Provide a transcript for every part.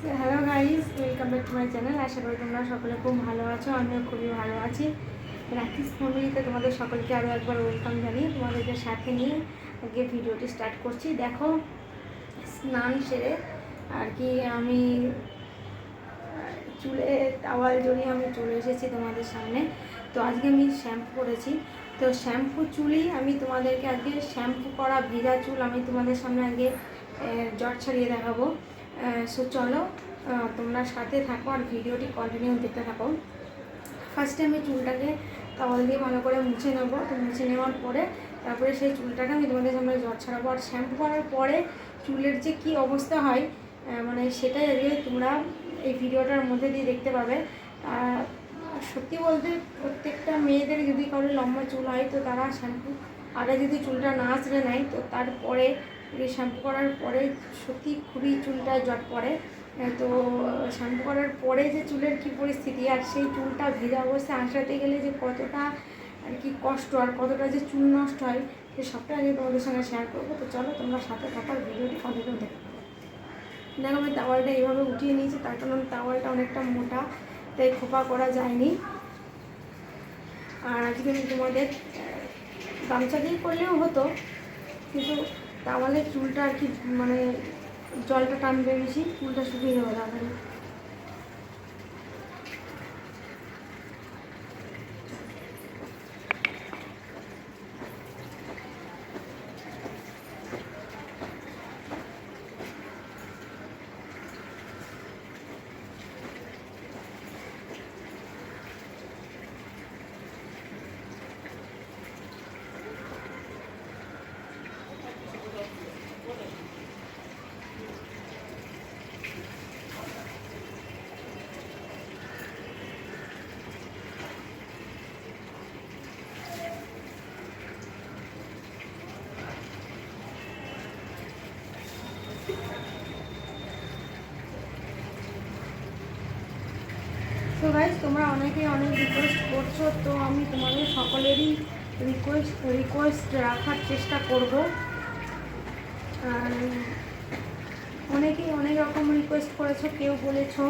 Hello guys, welcome back to my channel. আশা করি তোমরা সকলে খুব ভালো আছো। আমিও খুবই ভালো আছি। রাখিস ফ্যামিলিতে তোমাদের সকলকে আরও একবার ওয়েলকাম জানিয়ে তোমাদেরকে সাথে নিয়ে আগে ভিডিওটি স্টার্ট করছি। দেখো, স্নান সেরে আর কি আমি চুলে টাওয়াল জড়িয়ে আমি চলে এসেছি তোমাদের সামনে। তো আজকে আমি শ্যাম্পু করেছি। তো শ্যাম্পু চুলই আমি তোমাদেরকে আজকে শ্যাম্পু করা ভেজা চুল আমি তোমাদের সামনে আগে জট ছাড়িয়ে দেখাবো। সো চলো তোমরা সাথে থাকো আর ভিডিওটি কন্টিনিউ দেখতে থাকো। ফার্স্টে আমি চুলটাকে টাওয়াল দিয়ে ভালো করে মুছে নেবো। তো মুছে নেওয়ার পরে তারপরে সেই চুলটাকে আমি তোমাদের সামনে জট ছাড়াবো। আর শ্যাম্পু করার পরে চুলের যে কী অবস্থা হয় মানে সেটাই আজকে তোমরা এই ভিডিওটার মধ্যে দিয়ে দেখতে পাবে। সত্যি বলতে প্রত্যেকটা মেয়েদের যদি কারো লম্বা চুল হয় তো তারা শ্যাম্পু আগে যদি চুলটা না আঁচড়ে নেয় তো তারপরে শ্যাম্পু করার পরে সত্যি খুবই চুলটা জট পড়ে। তো শ্যাম্পু করার পরে যে চুলের কী পরিস্থিতি আর সেই চুলটা ভেজা অবস্থায় আঁচড়াতে গেলে যে কতটা আর কি কষ্ট আর কতটা যে চুল নষ্ট হয় সে সবটা আমি তোমাদের সঙ্গে শেয়ার করবো। তো চলো তোমরা সাথে থাকার ভিডিওটি কন্টিনিউ দেখো। দেখো, আমি তাওয়ালটা এইভাবে উঠিয়ে নিয়েছি, তার কারণ তাওয়ালটা অনেকটা মোটা, তাই খোপা করা যায়নি। আর আজকে আমি তোমাদের গামছা দিয়ে করলেও হতো, কিন্তু তাওয়ালের চুলটা আর কি মানে জলটা টানবে বেশি, চুলটা শুকিয়ে যাবে তাড়াতাড়ি। তো গাইজ, তোমরা অনেকেই অনেক রিকোয়েস্ট করছো, তো আমি তোমাদের সকলেরই রিকোয়েস্ট রাখার চেষ্টা করব। আর অনেকেই অনেক রকম রিকোয়েস্ট করেছো। কেউ বলেছো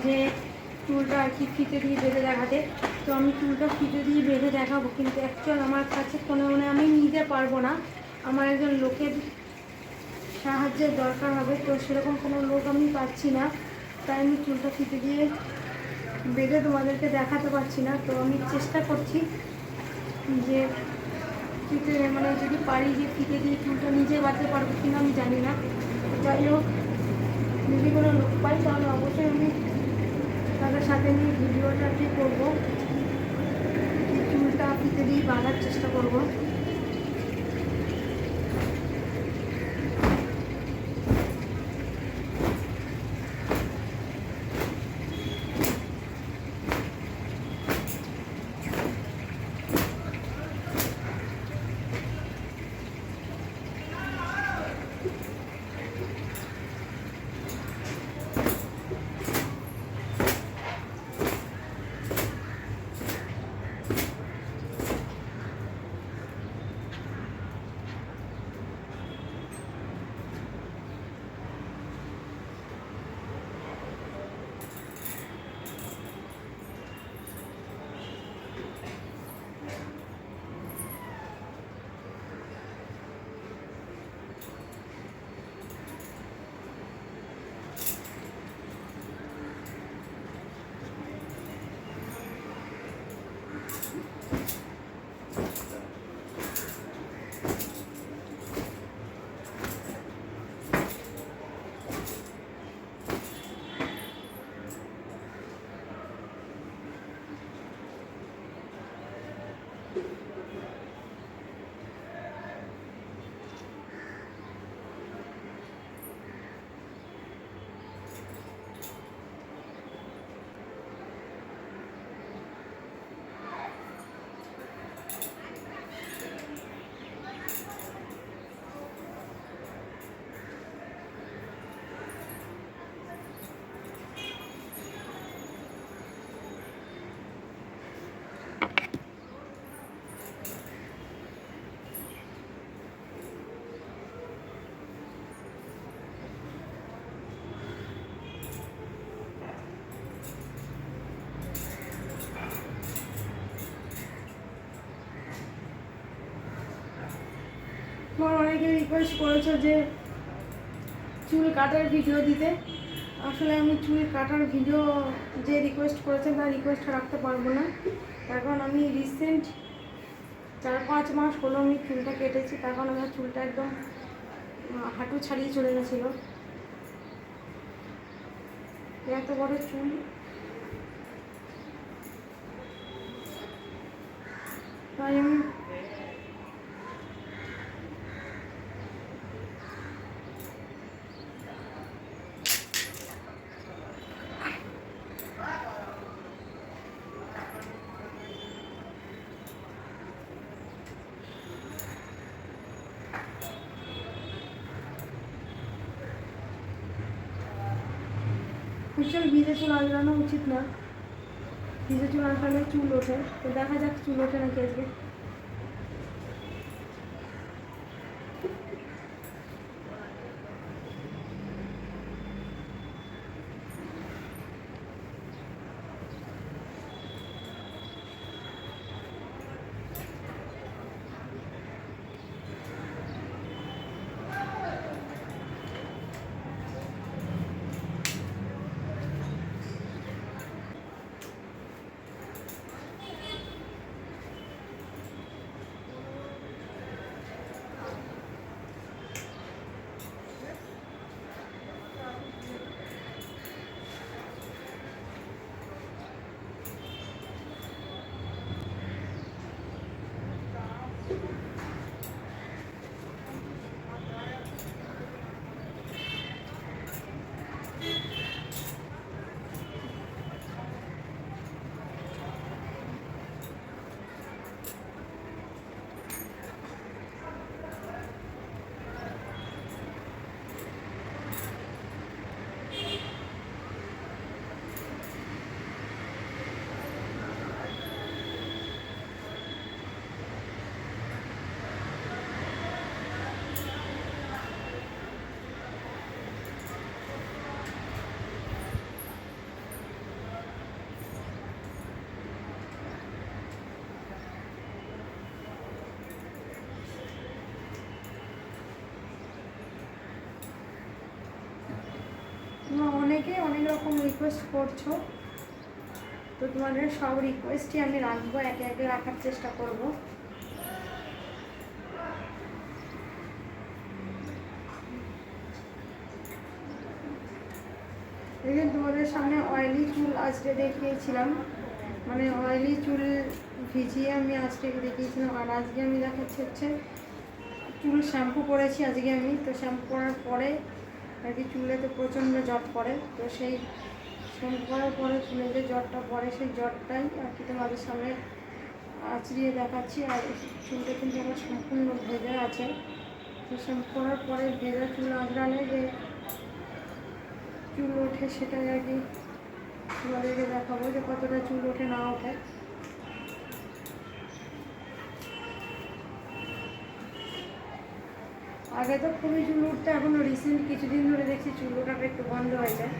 যে চুলটা আর কি ফিতে দিয়ে বেঁধে দেখাতে, তো আমি চুলটা ফিতে দিয়ে বেঁধে দেখাবো, কিন্তু অ্যাকচুয়াল আমার কাছে কোনো আমি নিতে পারবো না। আমার একজন লোকের সাহায্যের দরকার হবে, তো সেরকম কোনো লোক আমি পাচ্ছি না, তাই আমি চুলটা ফিতে দিয়ে বেঁধে তোমাদেরকে দেখাতে পারছি না। তো আমি চেষ্টা করছি যে ফিতে মানে যদি পারি যে ফিতে দিয়ে চুলটা নিজে বাঁধতে পারবো কিনা আমি জানি না। যাই হোক, যদি কোনো লোক পাই তাহলে অবশ্যই আমি তাদের সাথে নিয়ে ভিডিওটা ঠিক করবো, চুলটা ফিতে দিয়ে বাঁধার চেষ্টা করবো। রিকোয়েস্ট করেছো যে চুল কাটার ভিডিও দিতে। আসলে আমি চুল কাটার ভিডিও যে রিকোয়েস্ট করেছেন তার রিকোয়েস্ট রাখতে পারবো না, কারণ আমি রিসেন্ট 4-5 মাস হলো আমি চুলটা কেটেছি, তখন আমার চুলটা একদম হাঁটু ছাড়িয়ে চলে গেছিলো। এত বড় চুল তাই আমি ভিজে চুল আঁচড়ানো উচিত না, ভিজে চুল আঁচড়ালে চুল ওঠে। তো দেখা যাক চুল ওঠে নাকি আজকে। অনেকে অনেক রকম রিকোয়েস্ট করছো, তো তোমাদের সব রিকোয়েস্টই আমি রাখবো, একে একে রাখার চেষ্টা করব। দেখুন তোমাদের সামনে অয়েলি চুল আজকে দেখিয়েছিলাম, মানে অয়েলি চুল ভিজিয়ে আমি আজকে দেখিয়েছিলাম। আর আজকে আমি দেখাচ্ছি হচ্ছে চুল শ্যাম্পু করেছি আজকে আমি। তো শ্যাম্পু করার পরে আর কি চুলে তো প্রচণ্ড জট পড়ে, তো সেই শ্যাম্পু করার পরে চুলে যে জটটা পড়ে সেই জটটাই আর কি তোমাদের সামনে আঁচড়িয়ে দেখাচ্ছি। আর চুলটা কিন্তু আমার সম্পূর্ণ ভেজা আছে, তো শ্যাম্পু করার পরে ভেজা চুল আঁচড়ালে যে চুল ওঠে সেটাই আর কি তোমাদেরকে দেখাবো যে কতটা চুল ওঠে না ওঠে। আগে তো খুবই চুল উঠতে, এখনও রিসেন্ট কিছুদিন ধরে দেখছি চুল ওঠাটা একটু বন্ধ হয়ে যায়।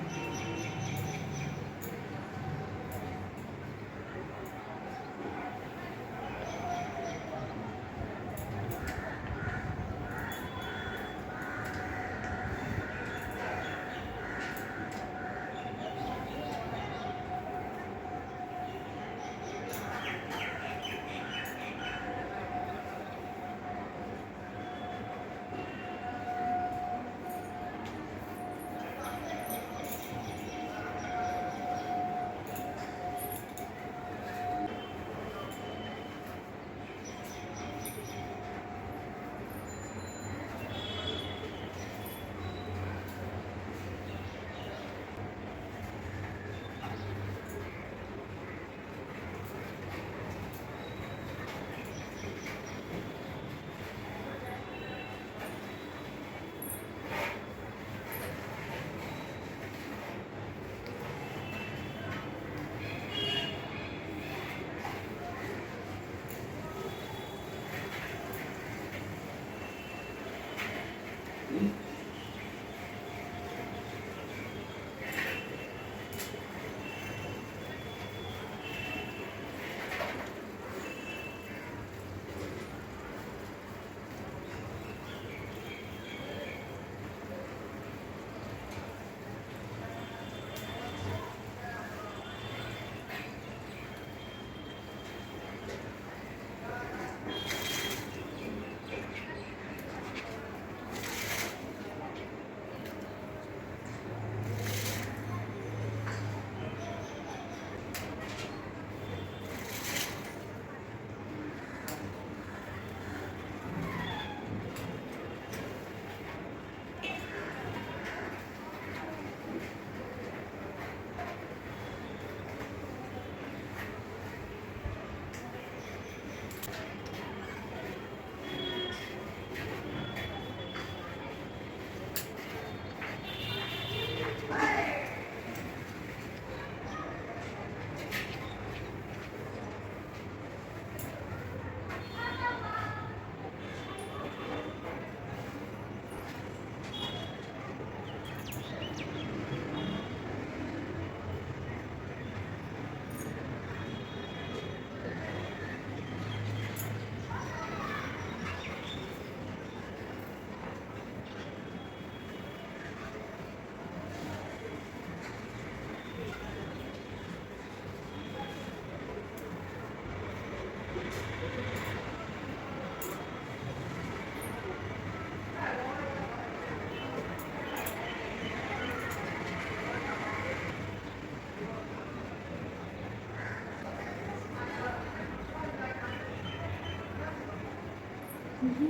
সো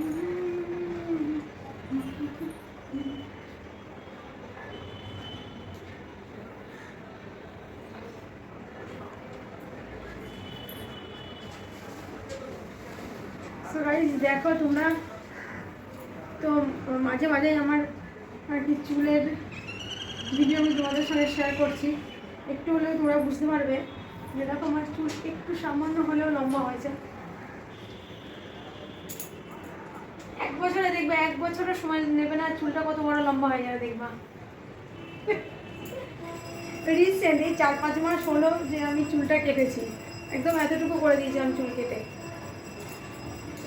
গাইস দেখো তোমরা তো মাঝে মাঝে আমার আর কি চুলের ভিডিও আমি তোমাদের সঙ্গে শেয়ার করছি, একটু হলেও তোমরা বুঝতে পারবে যে দেখো আমার চুল একটু সামান্য হলেও লম্বা হয়েছে। 1 বছরে দেখবে, 1 বছরের সময় নেবে না, চুলটা কত বড় লম্বা হয়ে যাবে দেখবা। রিসেন্ট এই 4-5 মাস হলো যে আমি চুলটা কেটেছি, একদম এতটুকু করে দিয়েছিলাম চুল কেটে,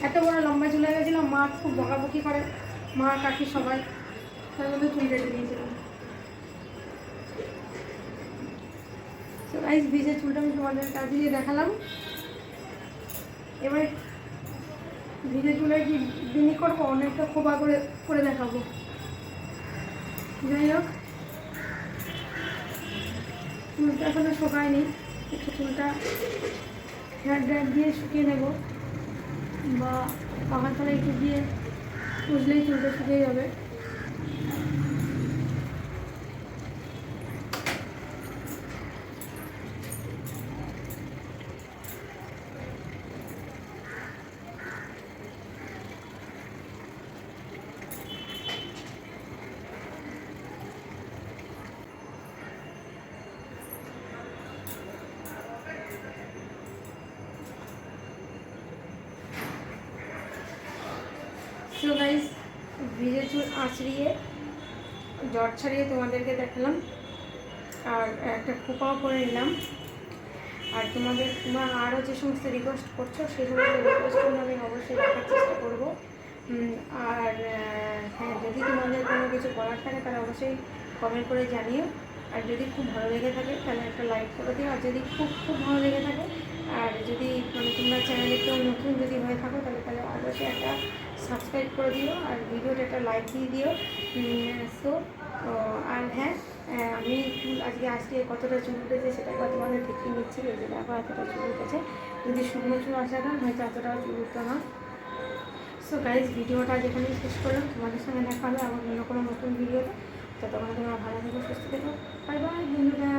এত বড় লম্বা চুল হয়ে গেছিলো। মা খুব বকাবকি করে, মা কাকি সবাই, তার মধ্যে চুল কেটে দিয়েছিলাম। তো গাইস ভিজে চুলটা আমি তোমাদের কাছে দিয়ে দেখালাম। এবার ভিজে চুলে কি বিনি করবো, অনেকটা খোপা করে করে দেখাবো। যাই হোক, চুলটা এখনো শুকায়নি, একটু চুলটা হেয়ার ড্রায়ার দিয়ে শুকিয়ে নেব, বা পাখার তলায় একটু দিয়ে পুষলেই চুলটা শুকিয়ে যাবে। সো গাইস ভিজে চুল আঁচড়িয়ে জ্বর ছাড়িয়ে তোমাদেরকে দেখালাম, আর একটা খোপাও করে নিলাম। আর তোমরা আরও যে সমস্ত রিকোয়েস্ট করছো সেই সমস্ত রিকোয়েস্টগুলো আমি অবশ্যই রাখার চেষ্টা করবো। আর হ্যাঁ, যদি তোমাদের কোনো কিছু করার থাকে তাহলে অবশ্যই কমেন্ট করে জানিও। আর যদি খুব ভালো লেগে থাকে তাহলে একটা লাইক করে দিও। আর যদি খুব খুব ভালো লেগে থাকে, আর যদি তোমরা চ্যানেলে কেউ নতুন যদি হয়ে থাকো তাহলে অবশ্যই একটা সাবস্ক্রাইব করে দিও, আর ভিডিওটা একটা লাইক দিয়ে দিও। সো আর হ্যাঁ, আমি চুল আজকে কতটা চুল উঠেছে সেটা তোমাদের দেখিয়ে নিচ্ছি। এই যে দেখো এতটা চুল উঠেছে, যদি শুকনো চুল আসা না হয়তো এতটাও চুল উঠতো না। সো গাইজ ভিডিওটা যেখানেই শেষ করলাম, তোমাদের সঙ্গে দেখা হবে আবার অন্য কোনো নতুন ভিডিওতে। ততক্ষণ তোমরা ভালো থেকো, সুস্থ থেকো, বাই বাই বন্ধুরা।